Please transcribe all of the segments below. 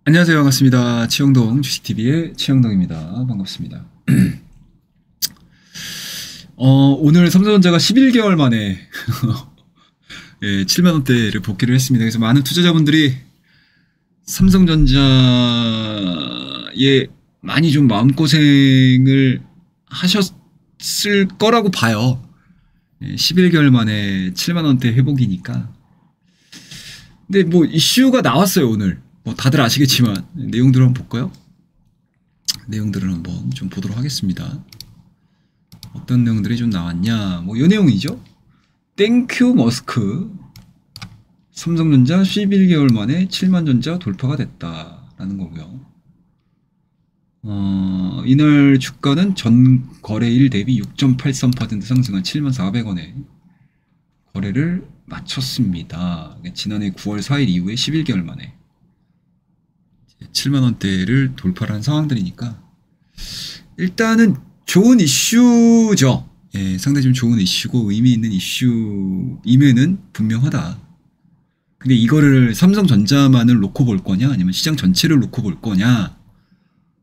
안녕하세요. 반갑습니다. 치영동 주식TV의 치영동입니다. 반갑습니다. 오늘 삼성전자가 11개월 만에 예, 7만원대를 복귀를 했습니다. 그래서 많은 투자자분들이 삼성전자에 많이 좀 마음고생을 하셨을 거라고 봐요. 예, 11개월 만에 7만원대 회복이니까. 근데 뭐 이슈가 나왔어요, 오늘. 뭐 다들 아시겠지만 내용들을 한번 볼까요? 내용들을 한번 좀 보도록 하겠습니다. 어떤 내용들이 좀 나왔냐? 뭐 이 내용이죠. 땡큐 머스크. 삼성전자 11개월 만에 7만 전자 돌파가 됐다라는 거고요. 이날 주가는 전 거래일 대비 6.83% 상승한 74,400원에 거래를 마쳤습니다. 지난해 9월 4일 이후에 11개월 만에 7만원대를 돌파를 한 상황들이니까 일단은 좋은 이슈죠. 예, 상당히 좀 좋은 이슈고 의미 있는 이슈임에는 분명하다. 근데 이거를 삼성전자만을 놓고 볼 거냐 아니면 시장 전체를 놓고 볼 거냐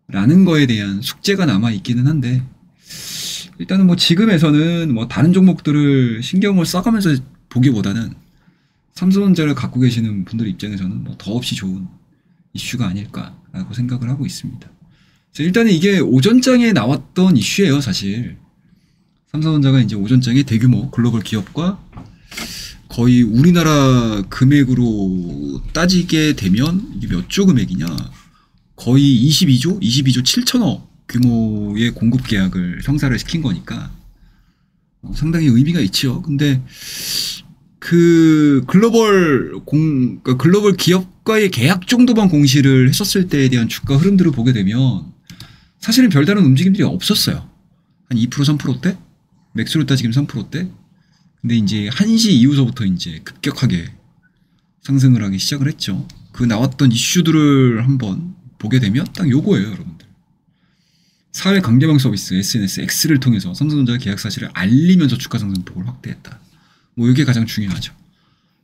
라는 거에 대한 숙제가 남아 있기는 한데 일단은 뭐 지금에서는 뭐 다른 종목들을 신경을 써가면서 보기보다는 삼성전자를 갖고 계시는 분들 입장에서는 뭐 더없이 좋은 이슈가 아닐까라고 생각을 하고 있습니다. 일단은 이게 오전장에 나왔던 이슈예요, 사실. 삼성전자가 이제 오전장에 대규모 글로벌 기업과 거의 우리나라 금액으로 따지게 되면 이게 몇 조 금액이냐? 거의 22조 7천억 규모의 공급 계약을 성사를 시킨 거니까 상당히 의미가 있죠. 근데 그 글로벌 기업과의 계약 정도만 공시를 했었을 때에 대한 주가 흐름들을 보게 되면 사실은 별다른 움직임들이 없었어요. 한 2% 3%대? 맥스로 따지면 3%대? 근데 이제 1시 이후서부터 이제 급격하게 상승을 하기 시작을 했죠. 그 나왔던 이슈들을 한번 보게 되면 딱 요거예요, 여러분들. 사회 강제방 서비스 SNS X를 통해서 삼성전자 계약 사실을 알리면서 주가 상승폭을 확대했다. 뭐 이게 가장 중요하죠.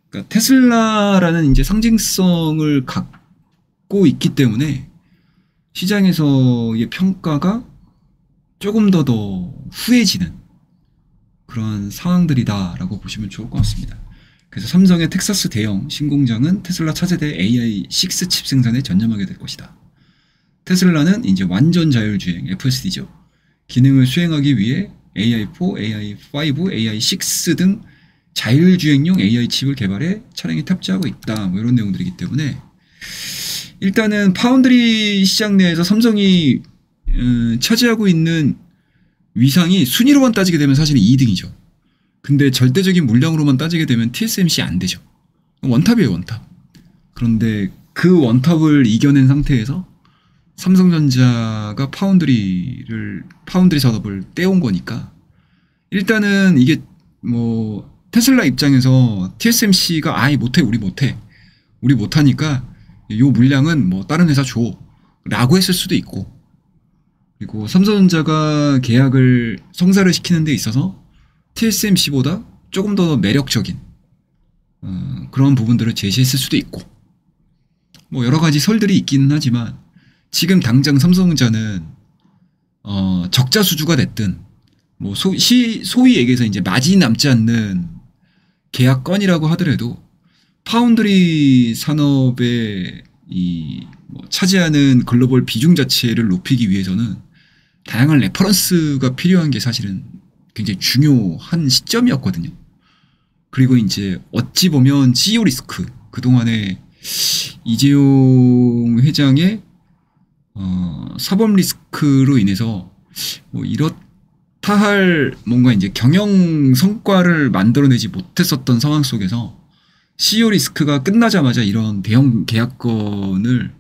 그러니까 테슬라라는 이제 상징성을 갖고 있기 때문에 시장에서의 평가가 조금 더 후해지는 그런 상황들이다라고 보시면 좋을 것 같습니다. 그래서 삼성의 텍사스 대형 신공장은 테슬라 차세대 AI6 칩 생산에 전념하게 될 것이다. 테슬라는 이제 완전 자율주행 FSD죠. 기능을 수행하기 위해 AI4, AI5, AI6 등 자율주행용 AI 칩을 개발해 차량에 탑재하고 있다. 뭐 이런 내용들이기 때문에 일단은 파운드리 시장 내에서 삼성이 차지하고 있는 위상이 순위로만 따지게 되면 사실은 2등이죠. 근데 절대적인 물량으로만 따지게 되면 TSMC 안 되죠. 원탑이에요, 원탑. 그런데 그 원탑을 이겨낸 상태에서 삼성전자가 파운드리 산업을 떼온 거니까 일단은 이게 뭐 테슬라 입장에서 TSMC가 아이 못해 우리 못하니까 요 물량은 뭐 다른 회사 줘 라고 했을 수도 있고 그리고 삼성전자가 계약을 성사를 시키는 데 있어서 TSMC보다 조금 더 매력적인 그런 부분들을 제시했을 수도 있고 뭐 여러 가지 설들이 있기는 하지만 지금 당장 삼성전자는 적자 수주가 됐든 뭐 소위 얘기해서 이제 마진이 남지 않는 계약건이라고 하더라도 파운드리 산업의 뭐 차지하는 글로벌 비중 자체를 높이기 위해서는 다양한 레퍼런스가 필요한 게 사실은 굉장히 중요한 시점이었거든요. 그리고 이제 어찌 보면 CEO 리스크, 그동안에 이재용 회장의 사법 리스크로 인해서 뭐 이렇다 할 뭔가 이제 경영 성과를 만들어내지 못했었던 상황 속에서 CEO 리스크가 끝나자마자 이런 대형 계약건을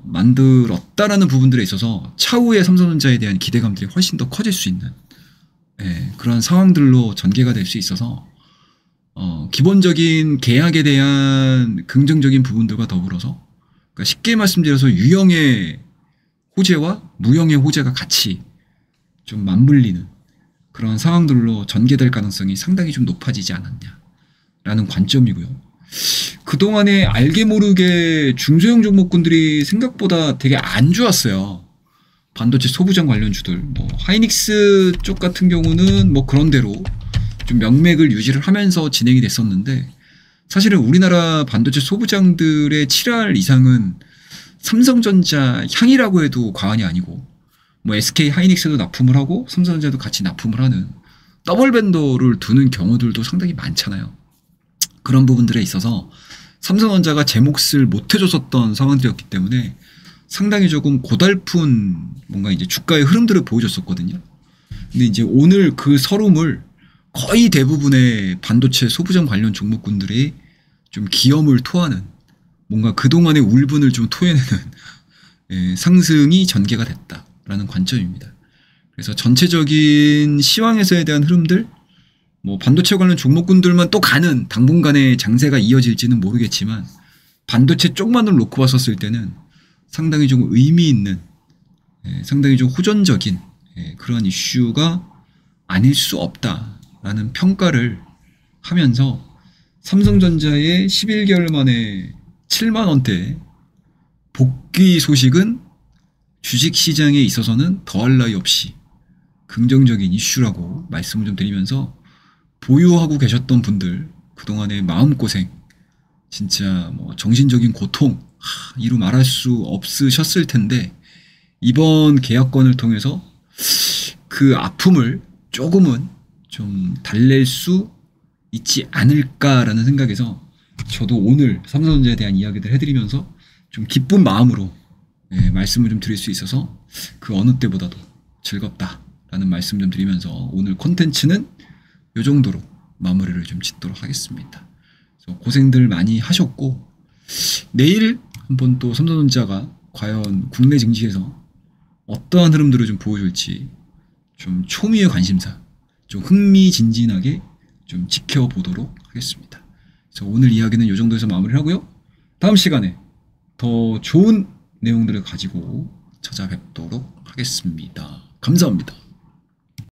만들었다라는 부분들에 있어서 차후에 삼성전자에 대한 기대감들이 훨씬 더 커질 수 있는 그런 상황들로 전개가 될 수 있어서 기본적인 계약에 대한 긍정적인 부분들과 더불어서 그러니까 쉽게 말씀드려서 유형의 호재와 무형의 호재가 같이 좀 맞물리는 그런 상황들로 전개될 가능성이 상당히 좀 높아지지 않았냐라는 관점이고요. 그동안에 알게 모르게 중소형 종목군들이 생각보다 되게 안 좋았어요. 반도체 소부장 관련주들, 뭐 하이닉스 쪽 같은 경우는 뭐 그런 대로 좀 명맥을 유지를 하면서 진행이 됐었는데, 사실은 우리나라 반도체 소부장들의 7할 이상은 삼성전자 향이라고 해도 과언이 아니고, 뭐 SK 하이닉스도 납품을 하고 삼성전자도 같이 납품을 하는 더블 벤더를 두는 경우들도 상당히 많잖아요. 그런 부분들에 있어서 삼성전자가 제 몫을 못 해줬었던 상황들이었기 때문에 상당히 조금 고달픈 뭔가 이제 주가의 흐름들을 보여줬었거든요. 근데 이제 오늘 그 서름을 거의 대부분의 반도체 소부장 관련 종목군들이 좀 기염을 토하는, 뭔가 그동안의 울분을 좀 토해내는 상승이 전개가 됐다라는 관점입니다. 그래서 전체적인 시황에서에 대한 흐름들, 뭐 반도체 관련 종목군들만 또 가는 당분간의 장세가 이어질지는 모르겠지만, 반도체 쪽만을 놓고 봤었을 때는 상당히 좀 의미 있는, 상당히 좀 호전적인 그런 이슈가 아닐 수 없다라는 평가를 하면서, 삼성전자의 11개월 만에 7만 원대 복귀 소식은 주식시장에 있어서는 더할 나위 없이 긍정적인 이슈라고 말씀을 좀 드리면서, 보유하고 계셨던 분들 그동안의 마음고생, 진짜 뭐 정신적인 고통 이루 말할 수 없으셨을 텐데, 이번 계약권을 통해서 그 아픔을 조금은 좀 달랠 수 있지 않을까라는 생각에서, 저도 오늘 삼성전자에 대한 이야기들 해드리면서 좀 기쁜 마음으로 말씀을 좀 드릴 수 있어서 그 어느 때보다도 즐겁다라는 말씀 좀 드리면서, 오늘 콘텐츠는 이 정도로 마무리를 좀 짓도록 하겠습니다. 그래서 고생들 많이 하셨고, 내일 한번 또 삼성전자가 과연 국내 증시에서 어떠한 흐름들을 좀 보여줄지 좀 초미의 관심사, 좀 흥미진진하게 좀 지켜보도록 하겠습니다. 그래서 오늘 이야기는 이 정도에서 마무리를 하고요. 다음 시간에 더 좋은 내용들을 가지고 찾아뵙도록 하겠습니다. 감사합니다.